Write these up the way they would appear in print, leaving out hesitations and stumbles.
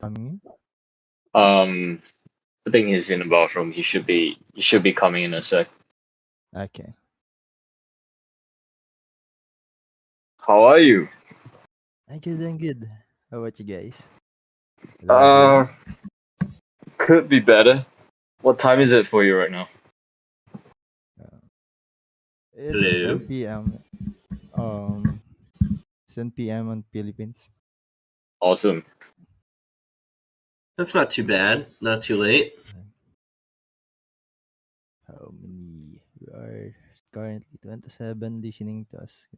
Coming I think he's in the bathroom. He should be coming in a sec. in? Okay. How are you? I'm good and good. How about you guys? Hello, Uh, everyone. could be better. What time is it for you right now? Uh, it's Hello. 10 p.m. Um, it's 10 p.m. on Philippines. Awesome. That's not too bad. Not too late. How many? We are currently 27 listening to us.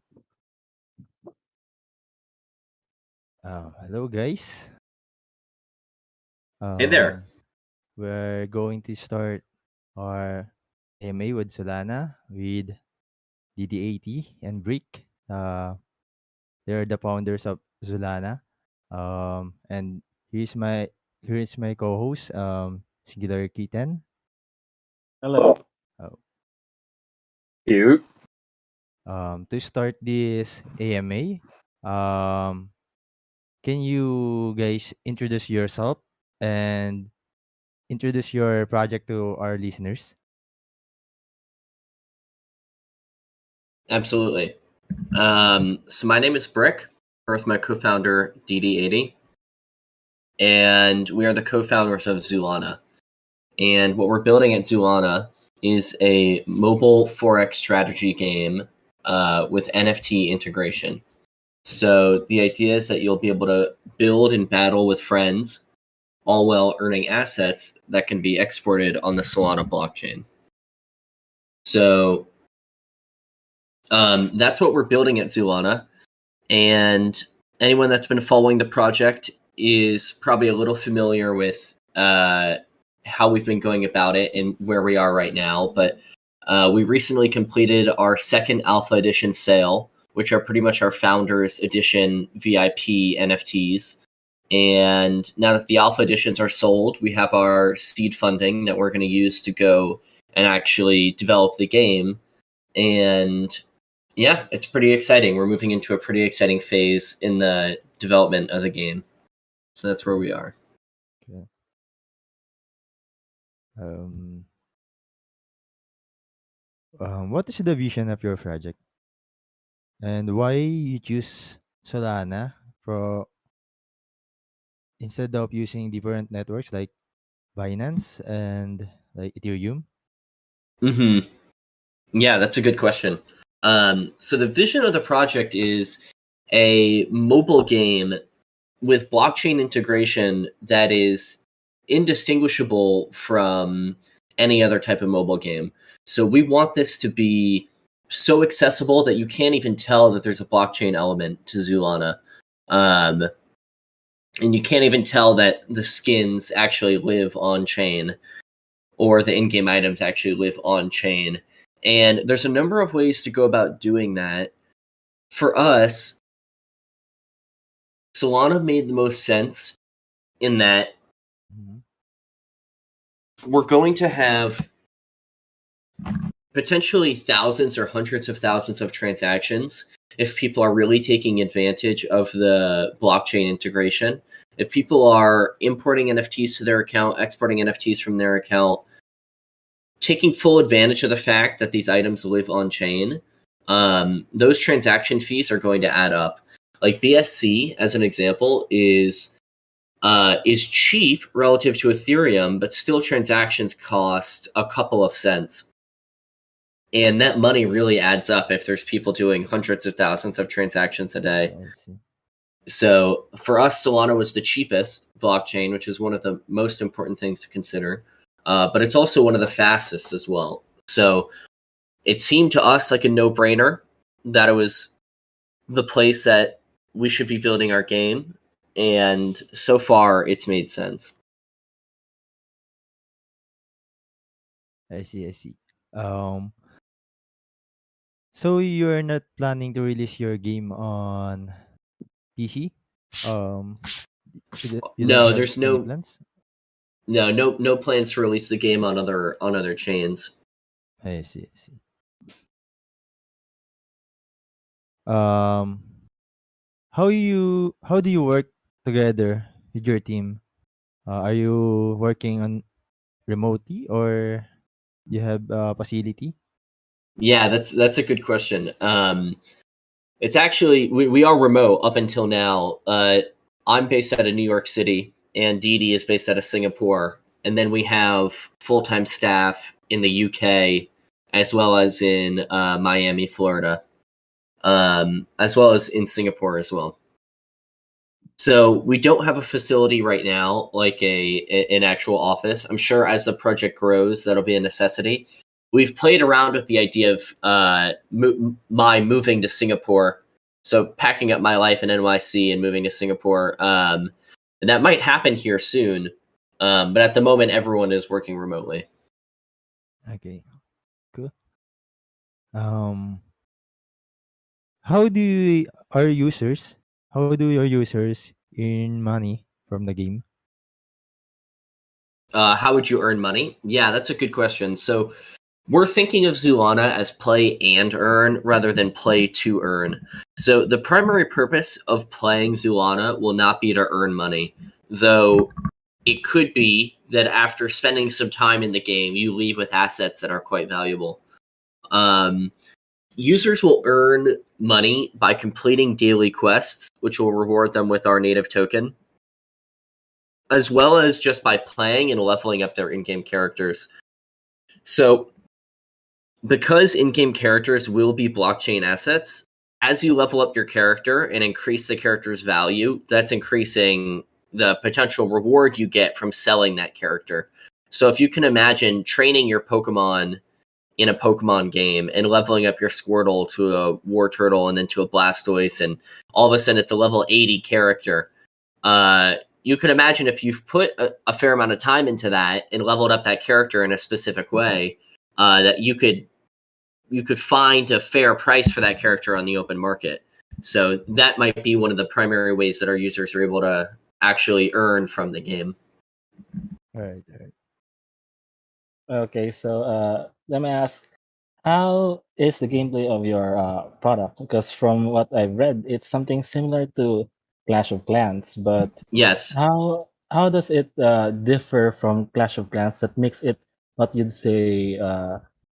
Hello, guys. Hey there. We're going to start our MA with Solana with DD80 and Brick. They're the founders of Zoolana. And here's my here's my co-host, Singular Kitten. Hello. Oh, You? to start this AMA, um, can you guys introduce yourself and introduce your project to our listeners? Absolutely. So my name is Brick, with my co-founder DD80, and we are the co-founders of Zoolana. And what we're building at Zoolana is a mobile forex strategy game with NFT integration. So the idea is that you'll be able to build and battle with friends, all while earning assets that can be exported on the Solana blockchain. So that's what we're building at Zoolana. And anyone that's been following the project is probably a little familiar with how we've been going about it and where we are right now. But we recently completed our second Alpha Edition sale, which are pretty much our Founders Edition VIP NFTs. And now that the Alpha Editions are sold, we have our seed funding that we're going to use to go and actually develop the game. And yeah, it's pretty exciting. We're moving into a pretty exciting phase in the development of the game. So that's where we are. Okay. What is the vision of your project, and why you choose Solana for instead of using different networks like Binance and like Ethereum? Mm-hmm. Yeah, that's a good question. So the vision of the project is a mobile game with blockchain integration that is indistinguishable from any other type of mobile game. So we want this to be so accessible that you can't even tell that there's a blockchain element to Zoolana. And you can't even tell that the skins actually live on chain or the in-game items actually live on chain. And there's a number of ways to go about doing that. For us, Solana made the most sense in that we're going to have potentially thousands or hundreds of thousands of transactions if people are really taking advantage of the blockchain integration. If people are importing NFTs to their account, exporting NFTs from their account, taking full advantage of the fact that these items live on chain, those transaction fees are going to add up. Like BSC, as an example, is cheap relative to Ethereum, but still transactions cost a couple of cents. And that money really adds up if there's people doing hundreds of thousands of transactions a day. I see. So for us, Solana was the cheapest blockchain, which is one of the most important things to consider. But it's also one of the fastest as well. So it seemed to us like a no-brainer that it was the place that we should be building our game. And so far, it's made sense. I see. I see. Um, so you're not planning to release your game on PC? Um, you don't No, have there's any no plans? plans to release the game on other chains. I see. I see. Um, how do you work together with your team? Are you working on remotely or you have a facility? Yeah, that's a good question. It's actually we are remote up until now. I'm based out of New York City, and Dee Dee is based out of Singapore, and then we have full time staff in the UK as well as in Miami, Florida, as well as in Singapore as well. So we don't have a facility right now, like an actual office. I'm sure as the project grows, that'll be a necessity. We've played around with the idea of my moving to Singapore, so packing up my life in NYC and moving to Singapore, and that might happen here soon. But at the moment, everyone is working remotely. Okay, cool. Um, how do you, our users? How do your users earn money from the game? How would you earn money? Yeah, that's a good question. So we're thinking of Zoolana as play and earn rather than play to earn. So the primary purpose of playing Zoolana will not be to earn money, though it could be that after spending some time in the game, you leave with assets that are quite valuable. Users will earn money by completing daily quests, which will reward them with our native token, as well as just by playing and leveling up their in-game characters. So because in-game characters will be blockchain assets, as you level up your character and increase the character's value, that's increasing the potential reward you get from selling that character. So if you can imagine training your Pokemon in a Pokemon game and leveling up your Squirtle to a War Turtle and then to a Blastoise, and all of a sudden it's a level 80 character. You can imagine if you've put a fair amount of time into that and leveled up that character in a specific way, that you could find a fair price for that character on the open market. So that might be one of the primary ways that our users are able to actually earn from the game. All right, all right. Okay, so let me ask, how is the gameplay of your product? Because from what I've read, it's something similar to Clash of Clans, but Yes, how does it differ from Clash of Clans that makes it what you'd say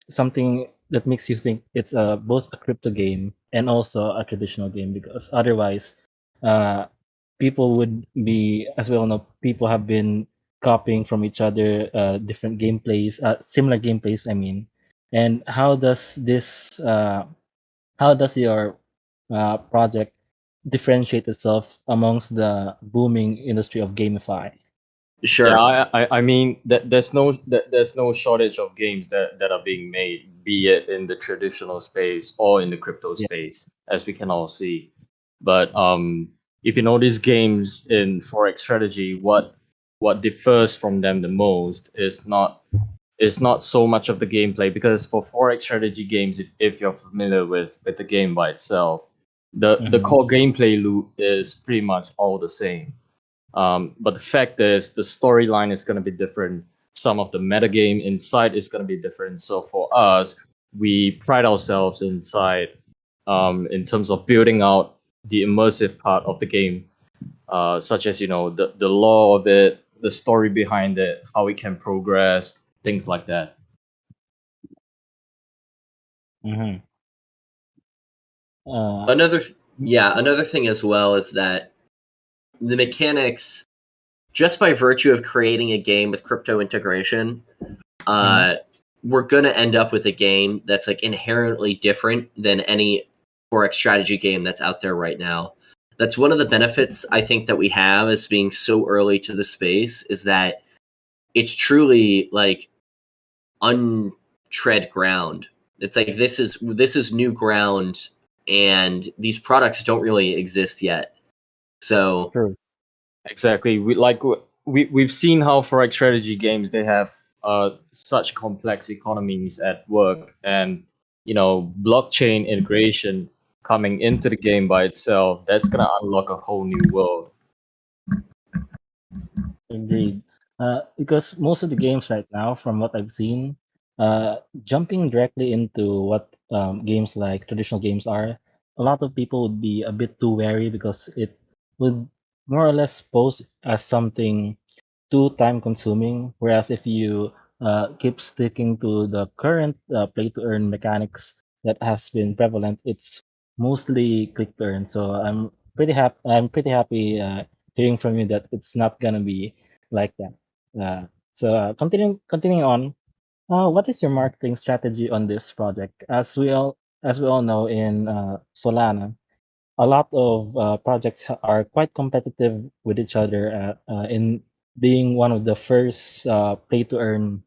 something that makes you think it's both a crypto game and also a traditional game? Because otherwise, uh, people would be, as we all know, people have been copying from each other different gameplays, similar gameplays. I mean, and how does your project differentiate itself amongst the booming industry of gamify? Yeah, sure. I mean that there's no shortage of games that are being made, be it in the traditional space or in the crypto Yeah. space, as we can all see. But if you know these games in forex strategy, what differs from them the most is not so much of the gameplay, because for forex strategy games, if you're familiar with the game by itself, the Mm-hmm. core gameplay loop is pretty much all the same. But the fact is, the storyline is going to be different. Some of the metagame inside is going to be different. So for us, we pride ourselves inside in terms of building out the immersive part of the game, such as the lore of it, the story behind it, how it can progress, things like that. Mm-hmm. Uh, Another, yeah, another thing as well is that the mechanics, just by virtue of creating a game with crypto integration, mhm. uh, we're gonna end up with a game that's like inherently different than any forex strategy game that's out there right now. That's one of the benefits I think that we have as being so early to the space, is that it's truly like untread ground. It's like this is new ground, and these products don't really exist yet. So True. Exactly. We've seen how forex strategy games, they have such complex economies at work, and blockchain integration coming into the game by itself, that's gonna unlock a whole new world. Agreed. Because most of the games right now, from what I've seen, jumping directly into what games like traditional games are, a lot of people would be a bit too wary because it would more or less pose as something too time consuming. Whereas if you keep sticking to the current play to earn mechanics that has been prevalent, it's mostly click to earn. So I'm pretty happy hearing from you that it's not gonna be like that. Continuing on, what is your marketing strategy on this project? As we all know, in Solana, a lot of projects are quite competitive with each other in being one of the first pay to earn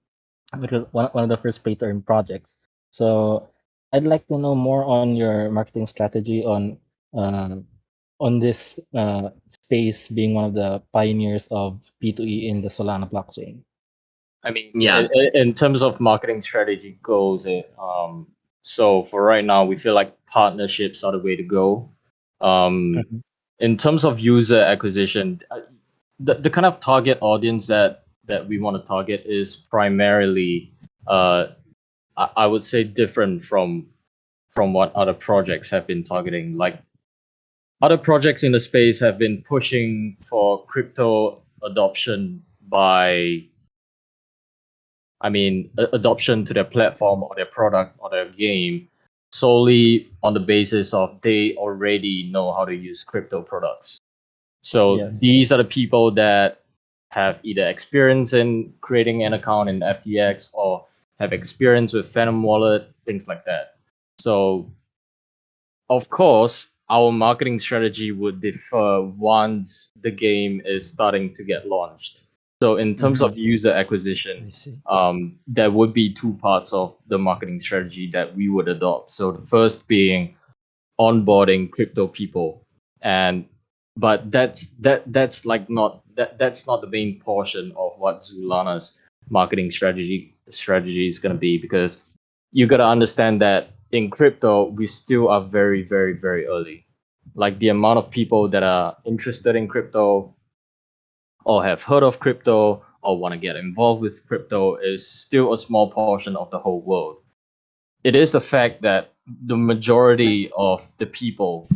one of the first pay to earn projects. So I'd like to know more on your marketing strategy uh, on this space, being one of the pioneers of P2E in the Solana blockchain. I mean, Yeah. in terms of marketing strategy goals, so for right now, we feel like partnerships are the way to go. Um, Mhm. in terms of user acquisition, the kind of target audience that we want to target is primarily, I would say, different from what other projects have been targeting. Like other projects in the space have been pushing for crypto adoption by adoption to their platform or their product or their game solely on the basis of they already know how to use crypto products. So Yes. these are the people that have either experience in creating an account in FTX or have experience with Phantom Wallet, things like that. So of course, our marketing strategy would differ once the game is starting to get launched. So, in terms Mhm. of user acquisition, I see. there would be two parts of the marketing strategy that we would adopt. So, the first being onboarding crypto people, and but that's like not that's not the main portion of what Zoolana's marketing strategy is going to be, because you got to understand that in crypto we still are very very very early. Like the amount of people that are interested in crypto or have heard of crypto or want to get involved with crypto is still a small portion of the whole world. It is a fact that the majority of the people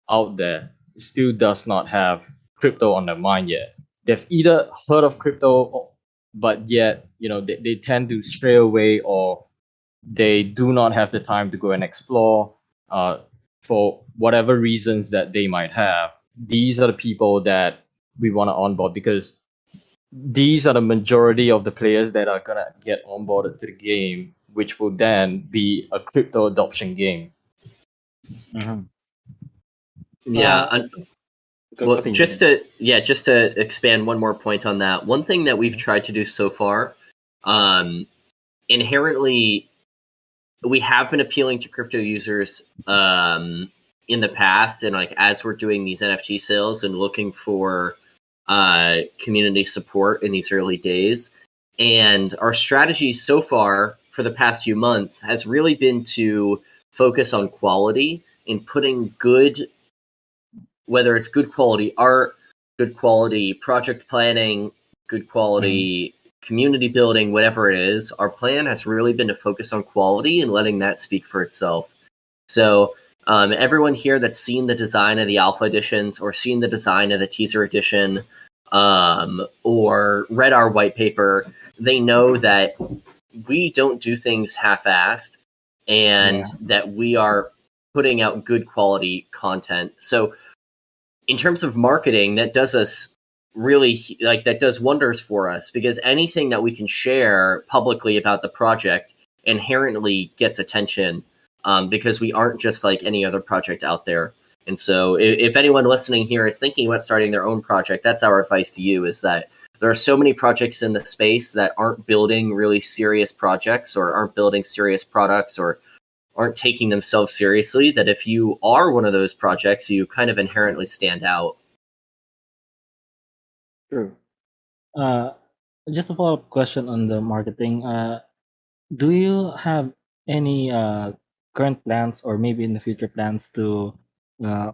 out there still does not have crypto on their mind yet. They've either heard of crypto, but yet they tend to stray away, or they do not have the time to go and explore uh, for whatever reasons that they might have. These are the people that we want to onboard, because these are the majority of the players that are gonna get onboarded to the game, which will then be a crypto adoption game. Mhm. Yeah. Well, Continue. just to expand one more point on that, one thing that we've tried to do so far, um, inherently, we have been appealing to crypto users in the past, and like as we're doing these NFT sales and looking for community support in these early days, and our strategy so far for the past few months has really been to focus on quality and putting good, whether it's good quality art, good quality project planning, good Mhm. quality community building, whatever it is, our plan has really been to focus on quality and letting that speak for itself. So, everyone here that's seen the design of the alpha editions or seen the design of the teaser edition or read our white paper, they know that we don't do things half-assed and Yeah. that we are putting out good quality content. So in terms of marketing, that does us really, like, that does wonders for us, because anything that we can share publicly about the project inherently gets attention, because we aren't just like any other project out there. And so if anyone listening here is thinking about starting their own project, that's our advice to you, is that there are so many projects in the space that aren't building really serious projects or aren't building serious products or aren't taking themselves seriously, that if you are one of those projects, you kind of inherently stand out. True. Uh, just a follow-up question on the marketing. Do you have any current plans or maybe in the future plans to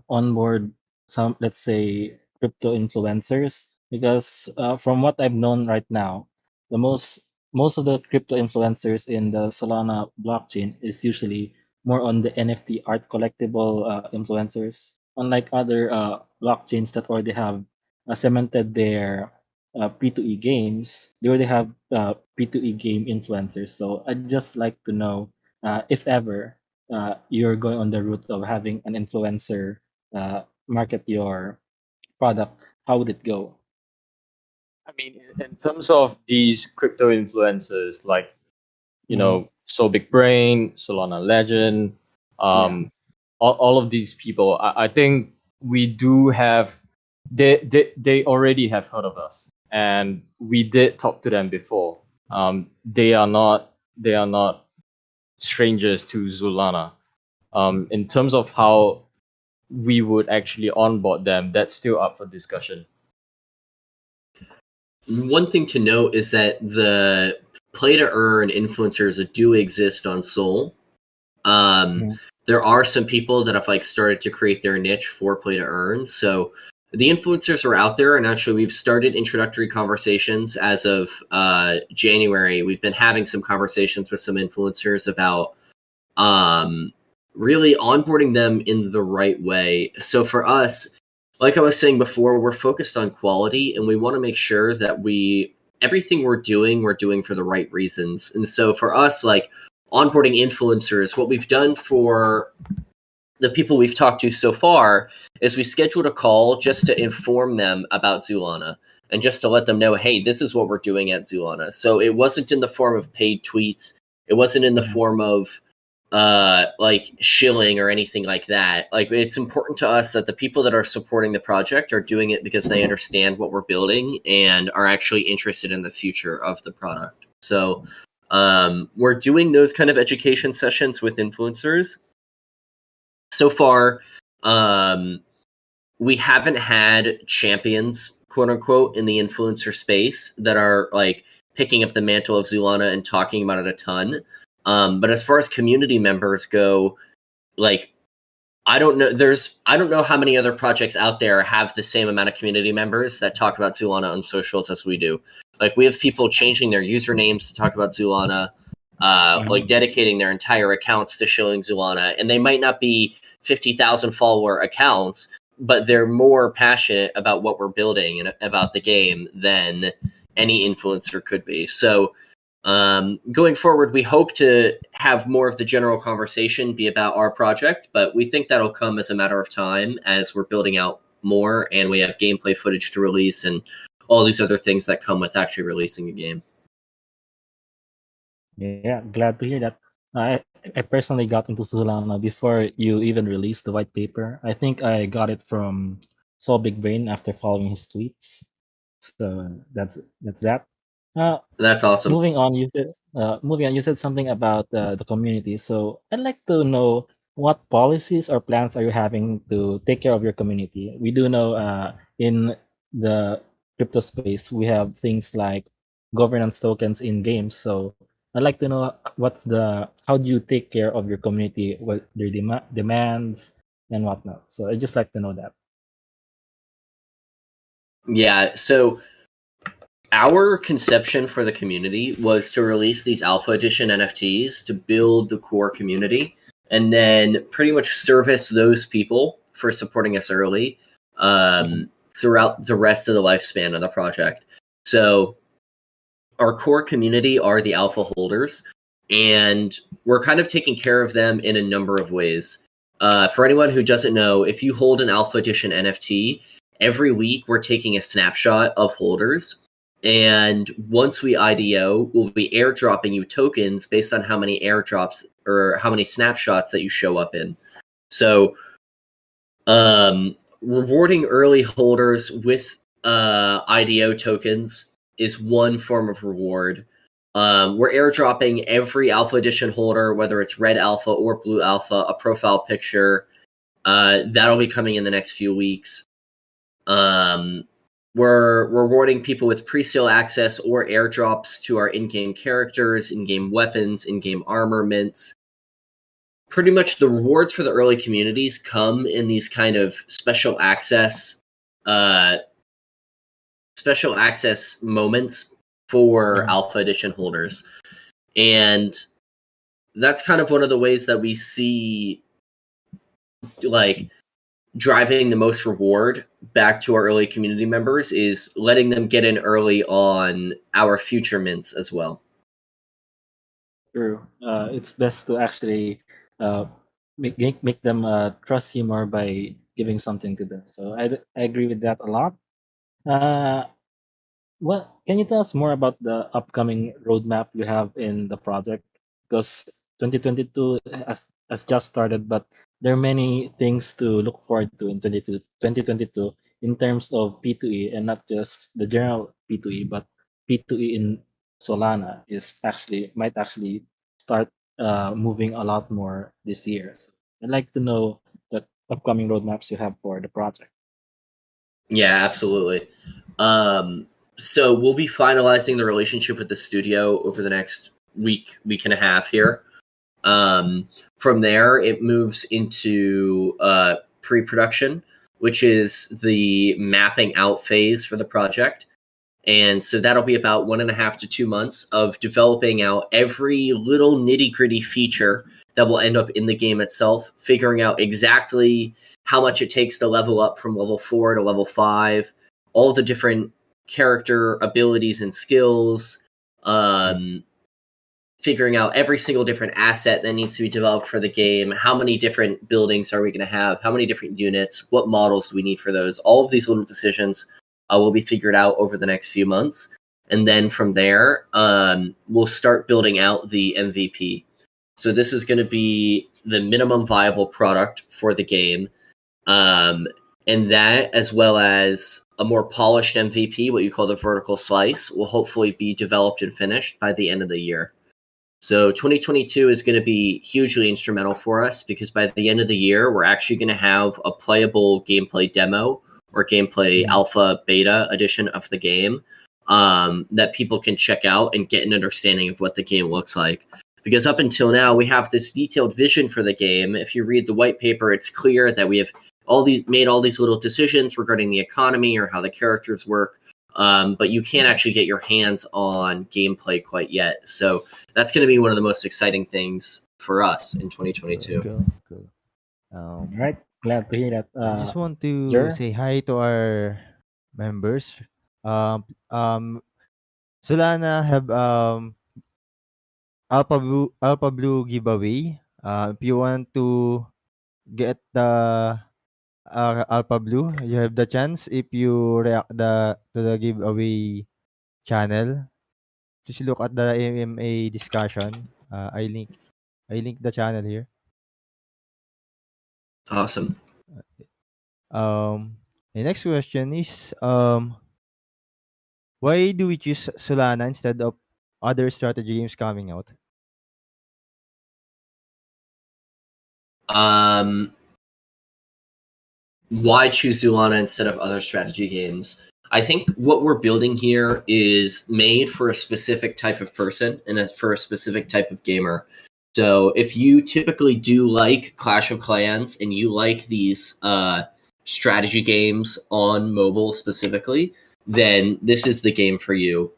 onboard some, let's say, crypto influencers? Because from what I've known right now, the most of the crypto influencers in the Solana blockchain is usually more on the NFT art collectible influencers, unlike other blockchains that already have cemented their P2E games, they already have P2E game influencers. So I'd just like to know if ever you're going on the route of having an influencer market your product, how would it go? I mean, in terms of these crypto influencers, like Mhm. So Big Brain, Solana Legend, Yeah. all of these people, I think we do have they already have heard of us, and we did talk to them before. They are not strangers to Zulana. In terms of how we would actually onboard them, that's still up for discussion. One thing to note is that the play to earn influencers do exist on Sol. Mhm. There are some people that have like started to create their niche for play to earn. So the influencers are out there, and actually we've started introductory conversations as of January. We've been having some conversations with some influencers about really onboarding them in the right way. So for us, like I was saying before, we're focused on quality, and we want to make sure that everything we're doing for the right reasons. And so for us, like onboarding influencers, what we've done for the people we've talked to so far is we scheduled a call just to inform them about Zoolana and just to let them know, hey, this is what we're doing at Zoolana. So it wasn't in the form of paid tweets. It wasn't in the Mhm. form of like shilling or anything like that. Like it's important to us that the people that are supporting the project are doing it because they understand what we're building and are actually interested in the future of the product. So we're doing those kind of education sessions with influencers. So far, we haven't had champions, quote unquote, in the influencer space that are like picking up the mantle of Zoolana and talking about it a ton. But as far as community members go, like I don't know how many other projects out there have the same amount of community members that talk about Zoolana on socials as we do. Like we have people changing their usernames to talk about Zoolana, like Mhm. dedicating their entire accounts to showing Zoolana, and they might not be 50,000 follower accounts, but they're more passionate about what we're building and about the game than any influencer could be. So going forward, we hope to have more of the general conversation be about our project, but we think that'll come as a matter of time as we're building out more and we have gameplay footage to release and all these other things that come with actually releasing a game. Yeah, glad to hear that. I personally got into Solana before you even released the white paper. I think I got it from Saul Big Brain after following his tweets. So that's that. Uh, That's awesome. moving on. You said something about the community. So I'd like to know what policies or plans are you having to take care of your community. We do know in the crypto space we have things like governance tokens in games. So I'd like to know how do you take care of your community, what their demands and whatnot. So I just like to know that. Yeah, so our conception for the community was to release these alpha edition NFTs to build the core community and then pretty much service those people for supporting us early Mhm. throughout the rest of the lifespan of the project. So our core community are the alpha holders, and we're kind of taking care of them in a number of ways. For anyone who doesn't know, if you hold an alpha edition NFT, every week we're taking a snapshot of holders. And once we IDO, we'll be airdropping you tokens based on how many airdrops or how many snapshots that you show up in. So, rewarding early holders with IDO tokens is one form of reward. We're airdropping every Alpha Edition holder, whether it's Red Alpha or Blue Alpha, a profile picture. That'll be coming in the next few weeks. We're rewarding people with pre-sale access or airdrops to our in-game characters, in-game weapons, in-game armaments. Pretty much the rewards for the early communities come in these kind of uh, special access moments for Mhm. Alpha Edition holders. And that's kind of one of the ways that we see like driving the most reward back to our early community members is letting them get in early on our future mints as well. True. It's best to actually make them trust you more by giving something to them. So I agree with that a lot. Uh, Well, can you tell us more about the upcoming roadmap you have in the project? Because 2022 has just started, but there are many things to look forward to in 2022 in terms of P2E, and not just the general P2E, but P2E in Solana might actually start moving a lot more this year. So I'd like to know the upcoming roadmaps you have for the project. Yeah, absolutely. So we'll be finalizing the relationship with the studio over the next week and a half here. From there, it moves into pre-production, which is the mapping out phase for the project. And so that'll be about 1.5 to 2 months of developing out every little nitty-gritty feature that will end up in the game itself, figuring out exactly how much it takes to level up from level 4 to level 5, all the different character abilities and skills, figuring out every single different asset that needs to be developed for the game, how many different buildings are we going to have, how many different units, what models do we need for those. All of these little decisions will be figured out over the next few months. And then from there, we'll start building out the MVP. So this is going to be the minimum viable product for the game. And that, as well as a more polished MVP, what you call the vertical slice, will hopefully be developed and finished by the end of the year. So 2022 is going to be hugely instrumental for us because by the end of the year, we're actually going to have a playable gameplay demo or gameplay alpha beta edition of the game that people can check out and get an understanding of what the game looks like. Because up until now, we have this detailed vision for the game. If you read the white paper, it's clear that we have made all these little decisions regarding the economy or how the characters work. But you can't actually get your hands on gameplay quite yet. So that's going to be one of the most exciting things for us in 2022. Cool. All right, glad to hear that. I just want to Jer? say hi to our members. Solana have Alpha Blue giveaway. If you want to get the Alpha Blue, you have the chance if you react to the giveaway channel. Just look at the MMA discussion. I link the channel here. Awesome. The next question is why do we choose Solana instead of other strategy games coming out? Why choose Zoolana instead of other strategy games? I think what we're building here is made for a specific type of person and for a specific type of gamer. So if you typically do like Clash of Clans and you like these strategy games on mobile specifically, then this is the game for you.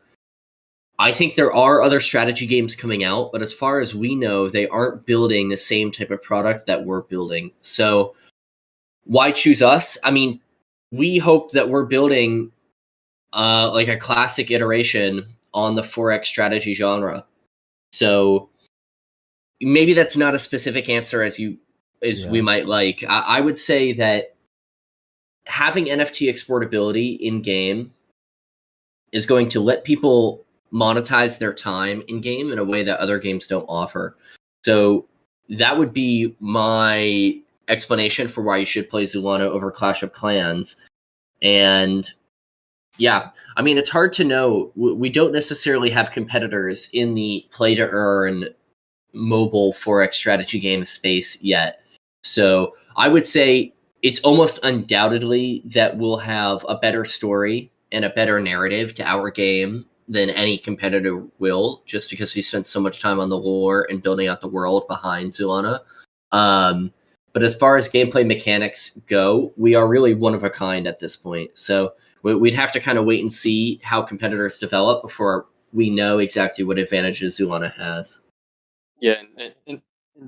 I think there are other strategy games coming out, but as far as we know, they aren't building the same type of product that we're building. So why choose us? I mean, we hope that we're building like a classic iteration on the 4X strategy genre. So maybe that's not a specific answer as we might like. I would say that having NFT exportability in game is going to let people monetize their time in game in a way that other games don't offer. So that would be my explanation for why you should play Zoolana over Clash of Clans. And yeah, I mean, it's hard to know. We don't necessarily have competitors in the play to earn mobile 4X strategy game space yet. So I would say it's almost undoubtedly that we'll have a better story and a better narrative to our game than any competitor will, just because we spent so much time on the lore and building out the world behind Zoolana. But as far as gameplay mechanics go, we are really one of a kind at this point. So we'd have to kind of wait and see how competitors develop before we know exactly what advantages Zoolana has. Yeah, in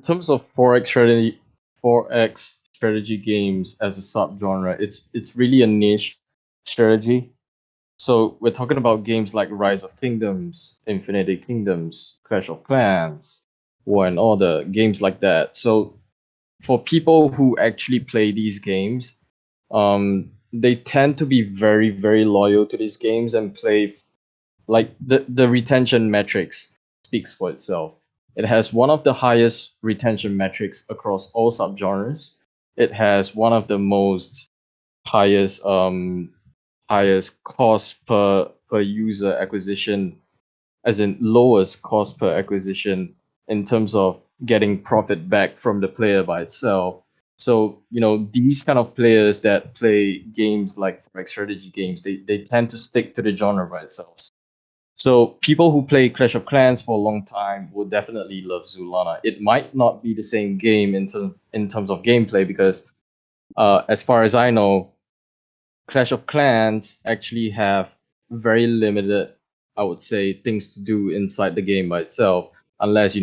terms of 4X strategy games as a subgenre. It's really a niche strategy. So we're talking about games like Rise of Kingdoms, Infinity Kingdoms, Clash of Clans, War and Order, games like that. So for people who actually play these games, they tend to be very, very loyal to these games and play like the retention metrics speaks for itself. It has one of the highest retention metrics across all subgenres. It has one of the most highest highest cost per user acquisition, as in lowest cost per acquisition in terms of getting profit back from the player by itself. So, these kind of players that play games like strategy games, they tend to stick to the genre by itself. So people who play Clash of Clans for a long time will definitely love Zoolana. It might not be the same game in terms of gameplay because, as far as I know, Clash of Clans actually have very limited, I would say, things to do inside the game by itself, unless you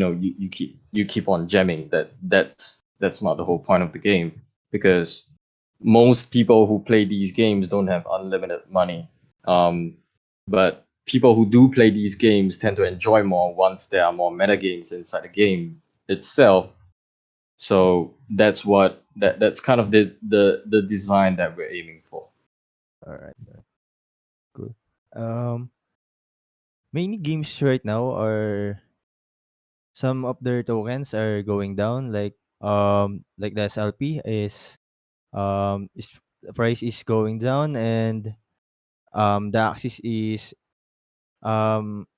keep on gemming. That's not the whole point of the game, because most people who play these games don't have unlimited money. But people who do play these games tend to enjoy more once there are more meta games inside the game itself. So that's kind of the design that we're aiming for. All right. Cool. Many games right now are some of their tokens are going down. Like the SLP is the price is going down, and the axis is um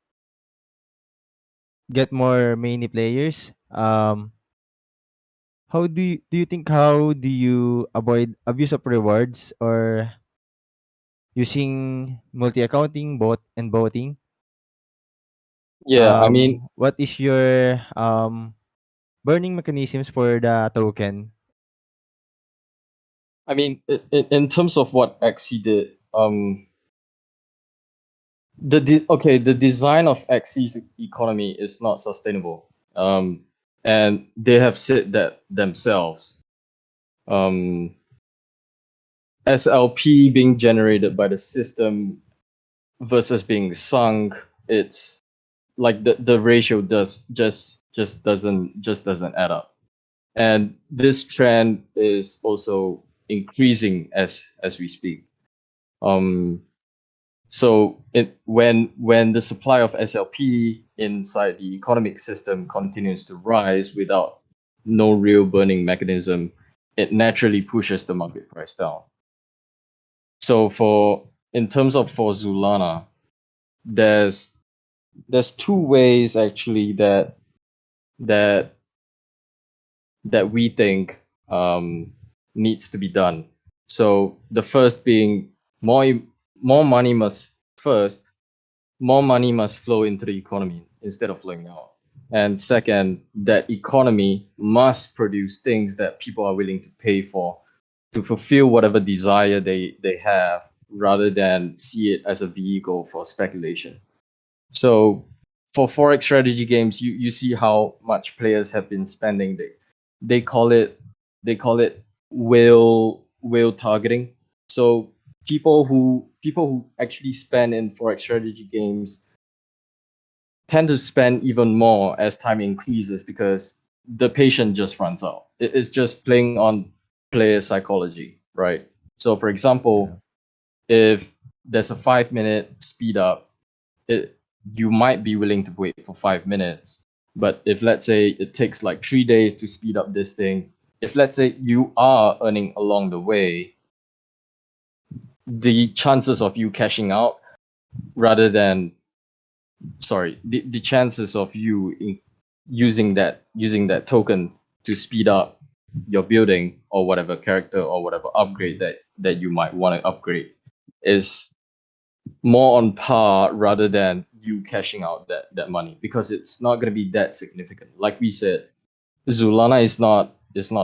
get more many players. How do you avoid abuse of rewards or using multi accounting bot and voting? Yeah, I mean, What is your burning mechanisms for the token? in terms of what Axie did, the design of Axie's economy is not sustainable. And they have said that themselves. Um, SLP being generated by the system versus being sunk, it's like the ratio just doesn't add up. And this trend is also increasing as we speak. Um, so when the supply of SLP inside the economic system continues to rise without no real burning mechanism, it naturally pushes the market price down. So in terms of for Zoolana, there's two ways actually that that we think needs to be done. So the first being more more money must first more money must flow into the economy instead of flowing out. And second, that economy must produce things that people are willing to pay for to fulfill whatever desire they have, rather than see it as a vehicle for speculation. So for forex strategy games, you see how much players have been spending. They call it whale targeting. So people who actually spend in forex strategy games tend to spend even more as time increases, because the patient just runs out. It's just playing on player psychology, right? So for Yeah. example, if there's a 5 minute speed up, it you might be willing to wait for 5 minutes. But if let's say it takes like 3 days to speed up this thing, if let's say you are earning along the way, the chances of you cashing out, rather than the chances of you using that token to speed up your building or whatever character or whatever upgrade that you might want to upgrade is more on par, rather than you cashing out that money, because it's not going to be that significant. Like we said, Zulana is not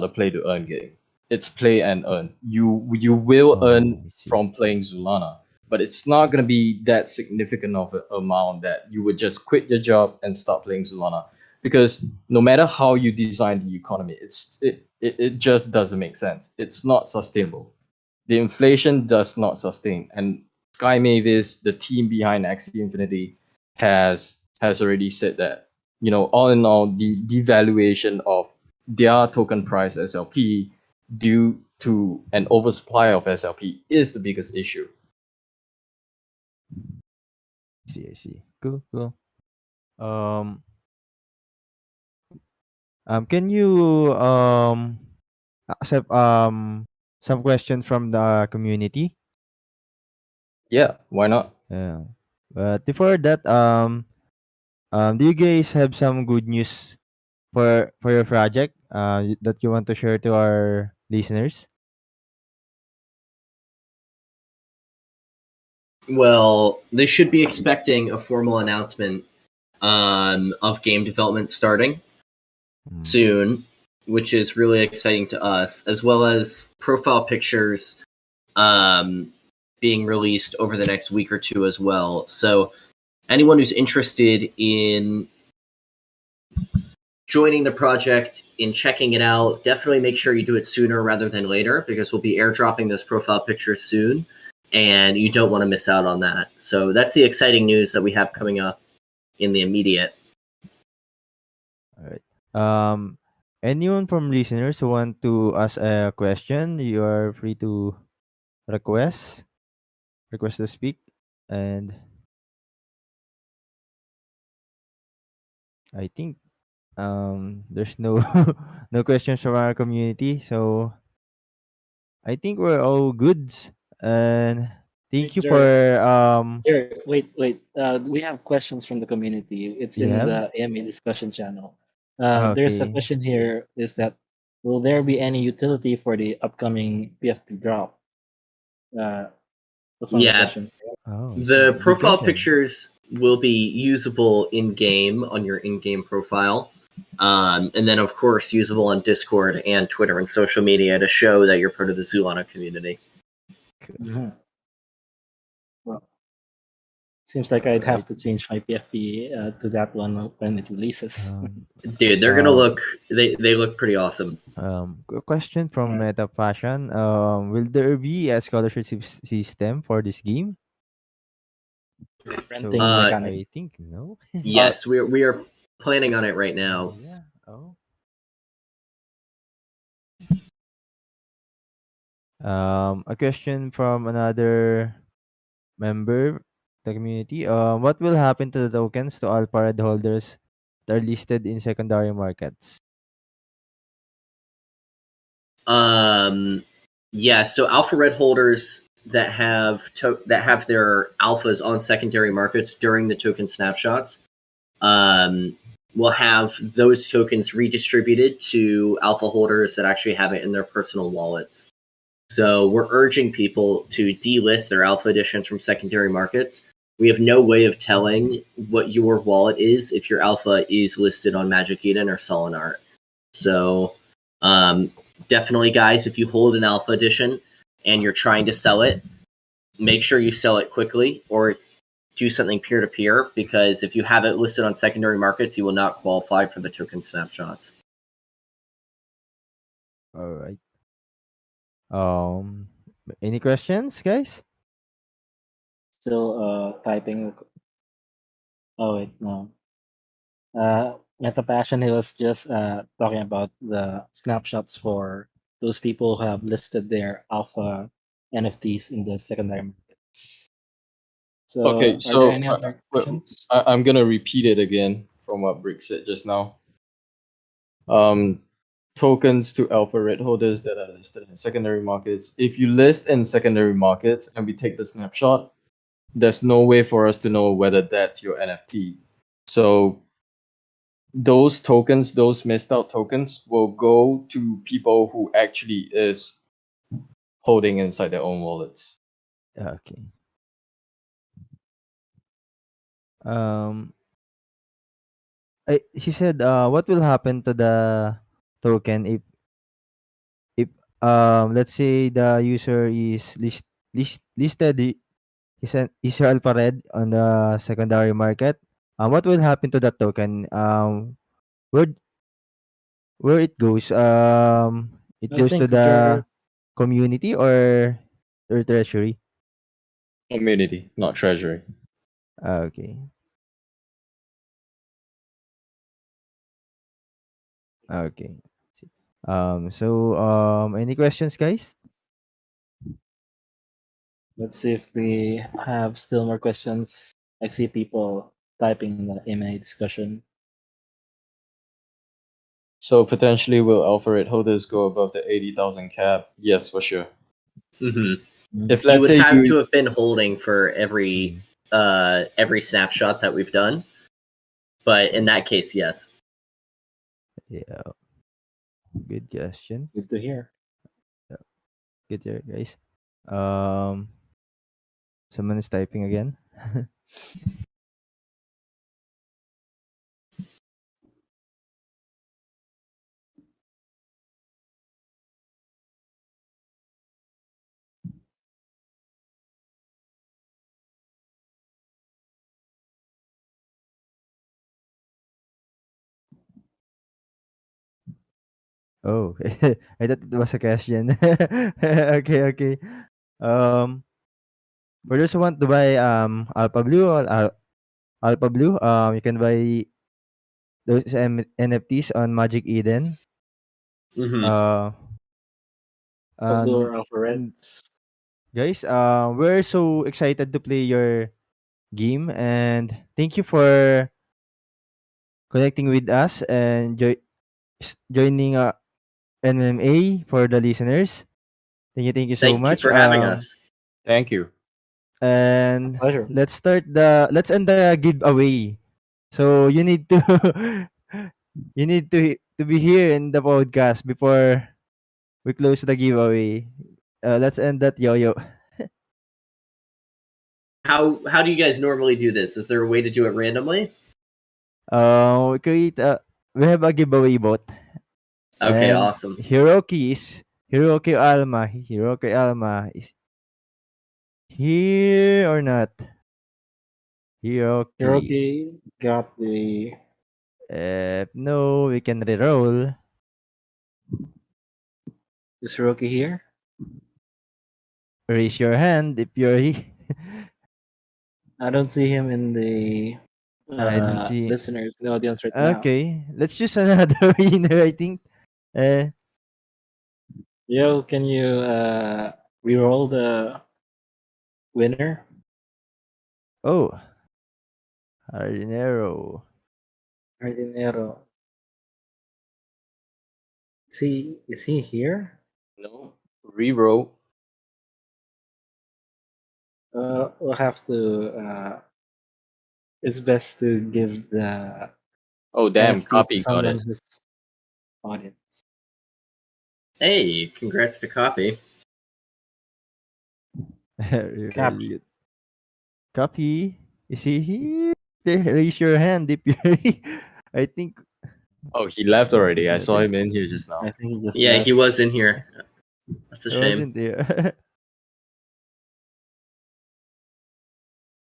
a play to earn game. It's play and earn. You will Oh, earn I see. from playing Zulana, but it's not going to be that significant of an amount that you would just quit your job and start playing Zulana. because no matter how you design the economy, it just doesn't make sense. It's not sustainable. The inflation does not sustain. And Sky Mavis, the team behind Axie Infinity, has already said that, all in all, the devaluation of their token price SLP due to an oversupply of SLP is the biggest issue. I see. Cool, cool. Can you accept some question from the community? Yeah, why not? Yeah. But before that, do you guys have some good news for your project that you want to share to our listeners? Well, they should be expecting a formal announcement of game development starting Mm. soon, which is really exciting to us, as well as profile pictures being released over the next week or two as well. So, anyone who's interested in joining the project, in checking it out, definitely make sure you do it sooner rather than later, because we'll be airdropping those profile pictures soon, and you don't want to miss out on that. So that's the exciting news that we have coming up in the immediate. All right. Anyone from listeners who want to ask a question, you are free to request to speak, and I think there's no no questions from our community, so I think we're all goods. And thank you for Wait. We have questions from the community. It's you in have. the AMA discussion channel. There's a Okay. question here. Is that will there be any utility for the upcoming PFP drop? That's one of the Yeah, questions. Oh, I see. the Good profile question. pictures will be usable in game on your in game profile. And then, of course, usable on Discord and Twitter and social media to show that you're part of the Zoolana community. Cool. Mm-hmm. Well, seems like I'd have Alright. to change my PFP to that one when it releases. Dude, they're gonna Um, look. They look pretty awesome. question from Alright. Meta Fashion. Will there be a scholarship system for this game? Renting So Uh, mechanic. I think no. yes, we are planning on it right now. Yeah. Oh. A question from another member of the community. What will happen to the tokens to all parade holders that are listed in secondary markets? Um, yeah, so alpha red holders that have their alphas on secondary markets during the token snapshots um, will have those tokens redistributed to alpha holders that actually have it in their personal wallets. So we're urging people to delist their alpha editions from secondary markets. We have no way of telling what your wallet is if your alpha is listed on Magic Eden or Solana. So definitely, guys, if you hold an alpha edition and you're trying to sell it, make sure you sell it quickly or do something peer to peer, because if you have it listed on secondary markets, you will not qualify for the token snapshots. All right. Um, any questions, guys? Still typing. Oh wait, no. Meta Passion, he was just talking about the snapshots for those people who have listed their alpha NFTs in the secondary markets. Okay, So, are there so any other questions? I'm gonna repeat it again from what Brick said just now. Um, tokens to alpha red holders that are listed in secondary markets. If you list in secondary markets and we take the snapshot, there's no way for us to know whether that's your NFT. So those tokens, those missed out tokens, will go to people who actually is holding inside their own wallets. Okay. Um, he said, what will happen to the token if let's say the user is listed is alpha red on the secondary market? What will happen to that token? where where it goes? It I goes to think the community or treasury. Community, not treasury. Okay. Okay. Any questions, guys? let's see if we have still more questions. I see people typing in the MA discussion. So potentially, will alpha rate holders go above the 80,000 cap? Yes, for sure. Hmm. If You let's would say have to you, have been holding for every snapshot that we've done, but in that case, yes. Yeah. Good question. Good to hear. Good there, guys. Um, Someone is typing again. Oh, I thought it was a question. Okay, okay. Um, for those who want to buy Alpha Blue or Alpha Blue, you can buy those NFTs on Magic Eden. Hmm. Uh, Blue and or Alpha Red. and guys, we're so excited to play your game, and thank you for connecting with us and joining MMA for the listeners. Thank you so Thank you much. for having us. thank you. And Pleasure. let's end the giveaway. So you need to you need to be here in the podcast before we close the giveaway. Let's end that, yo. How do you guys normally do this? Is there a way to do it randomly? We create we have a giveaway bot, Okay, and awesome. Hiroki Alma is here or not? Hiroki. Hiroki got the. No, we can reroll. Is Hiroki here? Raise your hand if you're here. I don't see him in the I don't see. listeners, the audience right now. Okay, let's choose another winner. I think. Uh, Yo, can you re-roll the winner? oh, Hardinero. Jardinero. Is he here? No, reroll. We'll have to. It's best to give the Oh, damn, NFT to copy got someone it. who's audience. Hey, congrats to Copy. Very Copy. good. Copy. Is he here? There, raise your hand if you're here. I think. Oh, he left already. I I saw think him in here just now. I think he just Yeah, he left. was in here. That's a I shame. wasn't there.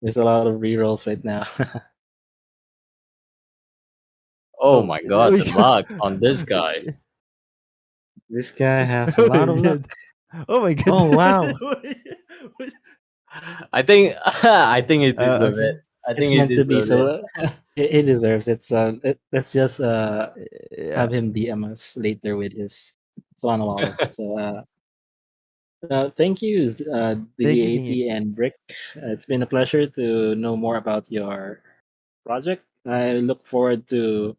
There's a lot of re-rolls right now. Oh Oh, my god, the it's- luck on this guy. This guy has a oh, lot of yeah. luck. Oh my god. Oh wow! I think I think he deserved Okay. it. I think It's he meant to be. deserved it. So he deserves it. So let's just Yeah. have him DM us later with his Solana wallet. So thank you, Thank you. DDAT and Brick. It's been a pleasure to know more about your project. I look forward to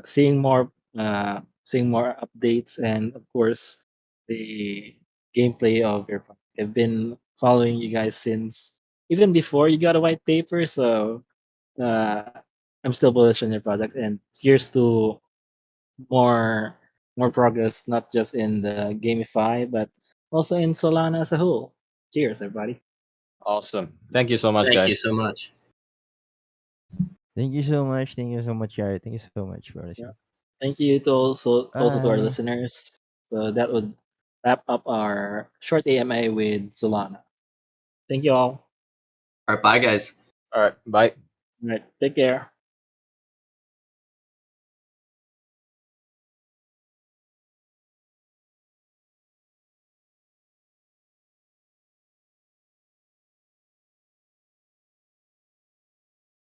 seeing more updates, and of course the gameplay of your project. I've been following you guys since even before you got a white paper, so uh, I'm still bullish on your project, and here's to more more progress, not just in the gamify, but also in Solana as a whole. Cheers, everybody. Awesome. Thank you so much, Thank you guys. so much. Thank you so much. Thank you so much, Yari. Thank you so much for Yeah. listening. Thank you to also to our Bye. listeners. So that would wrap up our short AMA with Solana. Thank you all. All right, bye, guys. All right, bye. All right, take care.